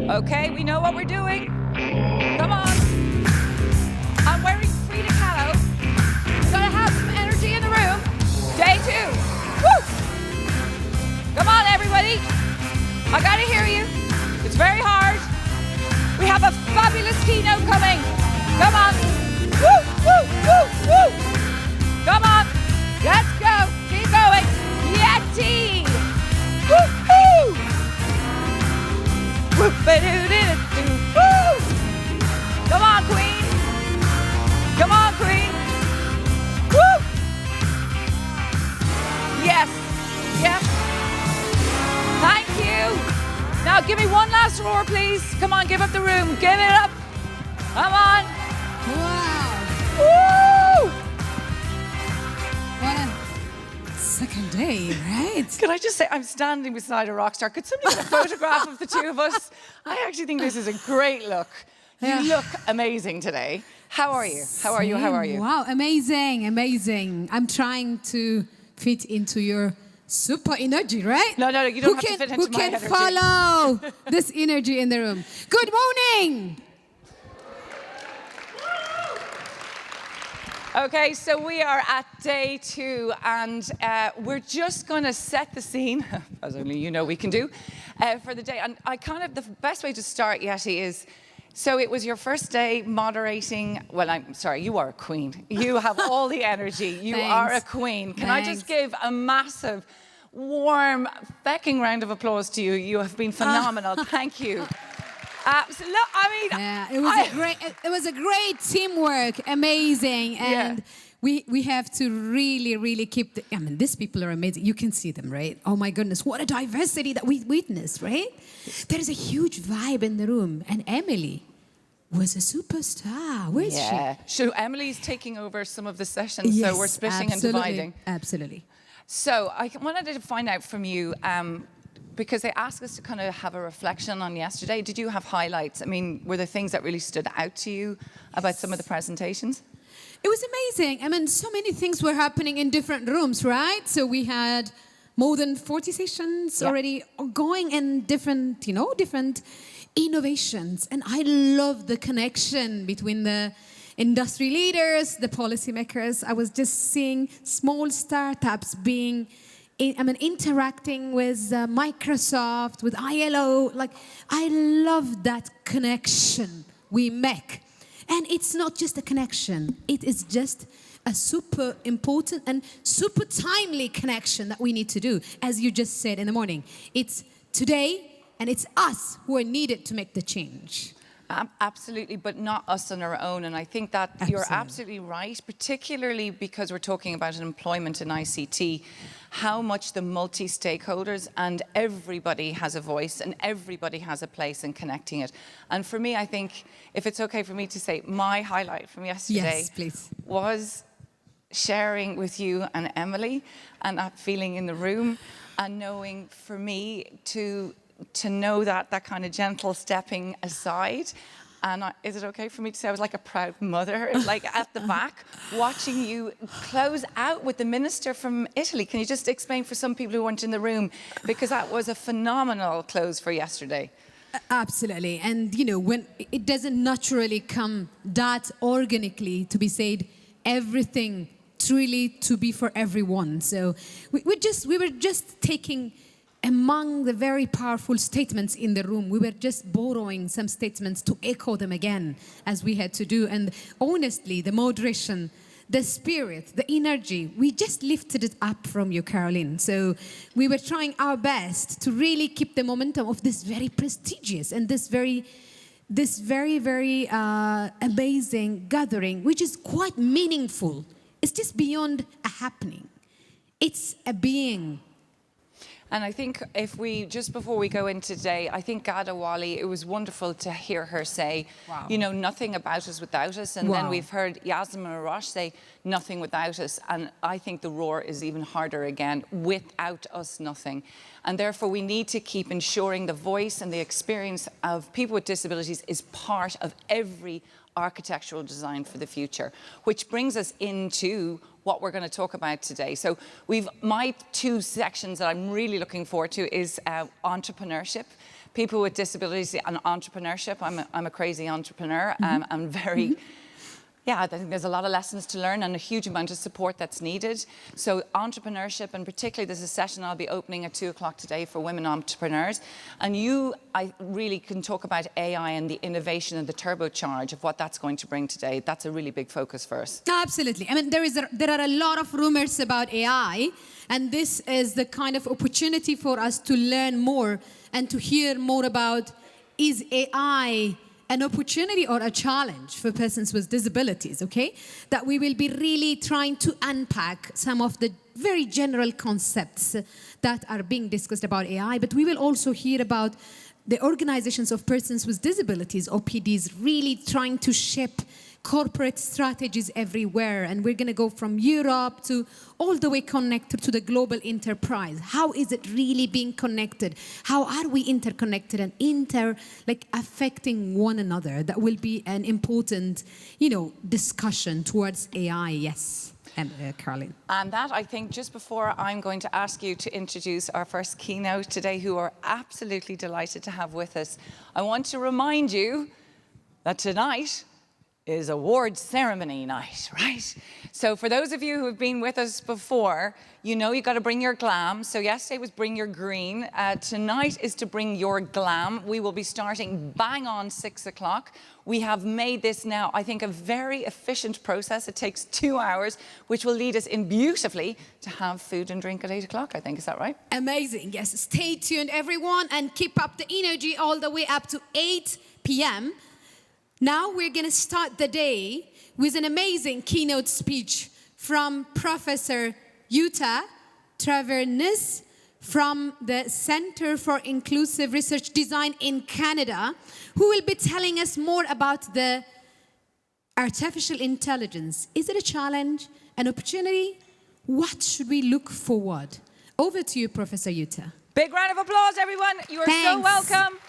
Okay, we know what we're doing. Come on. I'm wearing Frida Kahlo. We're gonna have some energy in the room. Day 2. Woo! Come on, everybody. I gotta hear you. It's very hard. We have a fabulous keynote coming. Come on. Woo, woo, woo, woo. Come on. Let's go. Keep going. Yeti. Woo, woo. Woo, ba-doo-doo-doo. Woo. Come on, Queen. Come on, Queen. Woo. Yes. Yep. Thank you. Now give me one last roar, please. Come on, give up the room. Give it up. Come on. Wow. Woo! What a second day, right? Can I just say, I'm standing beside a rock star. Could somebody get a photograph of the two of us? I actually think this is a great look. You look amazing today. How are you? How are you? How are you? Wow, amazing, amazing. I'm trying to fit into your super energy, right? No, you don't have to fit into my energy. Who can follow this energy in the room? Good morning. Okay, so we are at day 2, and we're just going to set the scene, as only you know we can do, for the day. And the best way to start, Yeti, is, so it was your first day moderating. Well, I'm sorry, you are a queen. You have all the energy. You are a queen. Can I just give a massive, warm, fecking round of applause to you? You have been phenomenal. Thank you. Absolutely. I mean, yeah, it was a great teamwork, amazing, and we have to really keep. These people are amazing. You can see them, right? Oh my goodness, what a diversity that we witnessed, right? There is a huge vibe in the room, and Emily was a superstar. Where is she? So Emily's taking over some of the sessions, so we're splitting and dividing. Absolutely. So I wanted to find out from you. Because they asked us to kind of have a reflection on yesterday. Did you have highlights? I mean, were there things that really stood out to you about some of the presentations? It was amazing. So many things were happening in different rooms, right? So we had more than 40 sessions already going in different innovations. And I love the connection between the industry leaders, the policymakers. I was just seeing small startups interacting with Microsoft, with ILO. Like, I love that connection we make. And it's not just a connection. It is just a super important and super timely connection that we need to do. As you just said in the morning, it's today and it's us who are needed to make the change. Absolutely, but not us on our own. And I think that you're absolutely right, particularly because we're talking about employment in ICT, how much the multi-stakeholders and everybody has a voice and everybody has a place in connecting it. And for me, I think, if it's okay for me to say, my highlight from yesterday was sharing with you and Emily and that feeling in the room and knowing, for me, to know that kind of gentle stepping aside. And is it okay for me to say I was like a proud mother, like at the back, watching you close out with the minister from Italy. Can you just explain for some people who weren't in the room? Because that was a phenomenal close for yesterday. Absolutely. And, when it doesn't naturally come that organically to be said, everything truly to be for everyone. So we were just taking among the very powerful statements in the room. We were just borrowing some statements to echo them again, as we had to do. And honestly, the moderation, the spirit, the energy, we just lifted it up from you, Caroline. So we were trying our best to really keep the momentum of this very prestigious and this very amazing gathering, which is quite meaningful. It's just beyond a happening. It's a being. And I think if we, just before we go into today, I think Gada Wali, it was wonderful to hear her say, nothing about us without us. And then we've heard Yasmin Arash say, nothing without us. And I think the roar is even harder again, without us, nothing. And therefore, we need to keep ensuring the voice and the experience of people with disabilities is part of every architectural design for the future, which brings us into what we're going to talk about today. So my two sections that I'm really looking forward to is entrepreneurship. People with disabilities and entrepreneurship. I'm a crazy entrepreneur. I'm very... Yeah, I think there's a lot of lessons to learn and a huge amount of support that's needed. So entrepreneurship, and particularly there's a session I'll be opening at 2 o'clock today for women entrepreneurs. And I really can talk about AI and the innovation and the turbocharge of what that's going to bring today. That's a really big focus for us. Absolutely. I mean, there are a lot of rumors about AI, and this is the kind of opportunity for us to learn more and to hear more about, is AI an opportunity or a challenge for persons with disabilities, okay? That we will be really trying to unpack some of the very general concepts that are being discussed about AI, but we will also hear about the organizations of persons with disabilities, OPDs, really trying to shape corporate strategies everywhere. And we're going to go from Europe to all the way connected to the global enterprise. How is it really being connected? How are we interconnected and affecting one another? That will be an important, discussion towards AI. Yes. And Caroline. And that, I think, just before I'm going to ask you to introduce our first keynote today, who are absolutely delighted to have with us, I want to remind you that tonight is awards ceremony night, right? So for those of you who have been with us before, you know you've got to bring your glam. So yesterday was bring your green. Tonight is to bring your glam. We will be starting bang on 6 o'clock. We have made this now, I think, a very efficient process. It takes 2 hours, which will lead us in beautifully to have food and drink at 8 o'clock, I think. Is that right? Amazing, yes. Stay tuned, everyone, and keep up the energy all the way up to 8 p.m. Now we're going to start the day with an amazing keynote speech from Professor Jutta Travernäs from the Center for Inclusive Research Design in Canada, who will be telling us more about the artificial intelligence. Is it a challenge, an opportunity? What should we look forward? Over to you, Professor Jutta. Big round of applause, everyone. You are Thanks. so welcome.